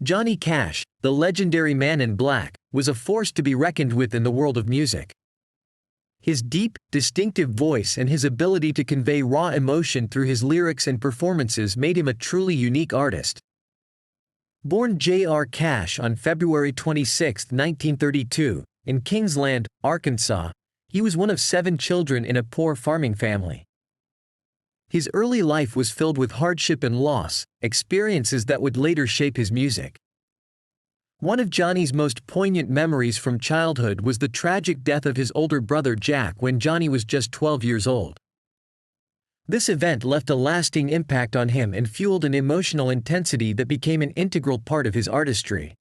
Johnny Cash, the legendary Man in Black, was a force to be reckoned with in the world of music. His deep, distinctive voice and his ability to convey raw emotion through his lyrics and performances made him a truly unique artist. Born J.R. Cash on February 26, 1932, in Kingsland, Arkansas, he was one of 7 children in a poor farming family. His early life was filled with hardship and loss, experiences that would later shape his music. One of Johnny's most poignant memories from childhood was the tragic death of his older brother Jack when Johnny was just 12 years old. This event left a lasting impact on him and fueled an emotional intensity that became an integral part of his artistry.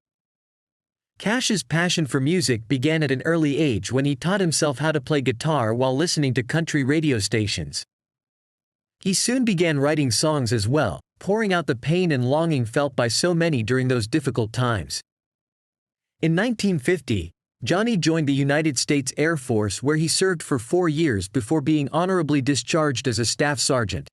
Cash's passion for music began at an early age when he taught himself how to play guitar while listening to country radio stations. He soon began writing songs as well, pouring out the pain and longing felt by so many during those difficult times. In 1950, Johnny joined the United States Air Force where he served for 4 years before being honorably discharged as a staff sergeant.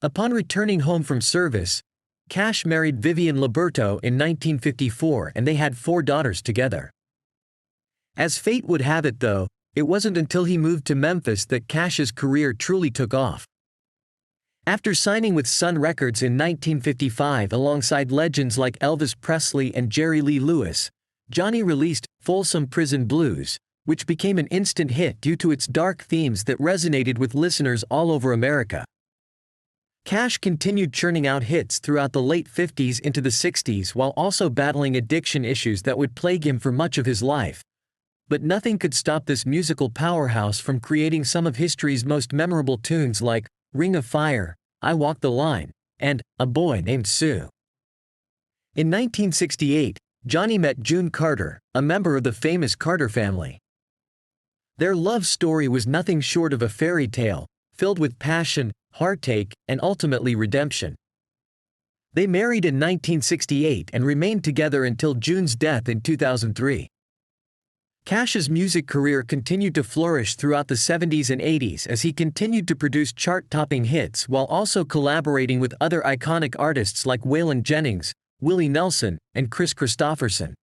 Upon returning home from service, Cash married Vivian Liberto in 1954 and they had 4 daughters together. As fate would have it though, it wasn't until he moved to Memphis that Cash's career truly took off. After signing with Sun Records in 1955 alongside legends like Elvis Presley and Jerry Lee Lewis, Johnny released Folsom Prison Blues, which became an instant hit due to its dark themes that resonated with listeners all over America. Cash continued churning out hits throughout the late 50s into the 60s while also battling addiction issues that would plague him for much of his life. But nothing could stop this musical powerhouse from creating some of history's most memorable tunes like Ring of Fire, I Walk the Line, and A Boy Named Sue. In 1968, Johnny met June Carter, a member of the famous Carter family. Their love story was nothing short of a fairy tale, filled with passion, heartache, and ultimately redemption. They married in 1968 and remained together until June's death in 2003. Cash's music career continued to flourish throughout the 70s and 80s as he continued to produce chart-topping hits while also collaborating with other iconic artists like Waylon Jennings, Willie Nelson, and Chris Christopherson.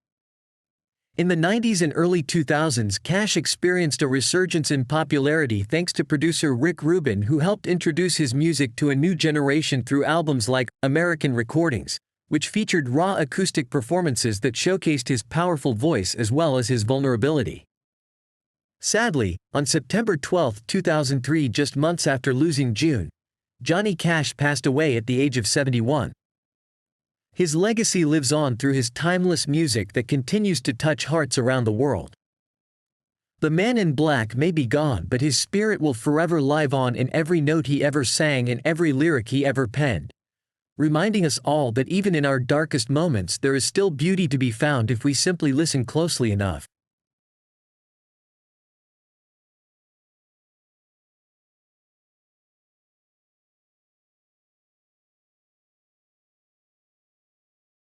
In the 90s and early 2000s, Cash experienced a resurgence in popularity thanks to producer Rick Rubin, who helped introduce his music to a new generation through albums like American Recordings, which featured raw acoustic performances that showcased his powerful voice as well as his vulnerability. Sadly, on September 12, 2003, just months after losing June, Johnny Cash passed away at the age of 71. His legacy lives on through his timeless music that continues to touch hearts around the world. The Man in Black may be gone, but his spirit will forever live on in every note he ever sang and every lyric he ever penned, reminding us all that even in our darkest moments there is still beauty to be found if we simply listen closely enough.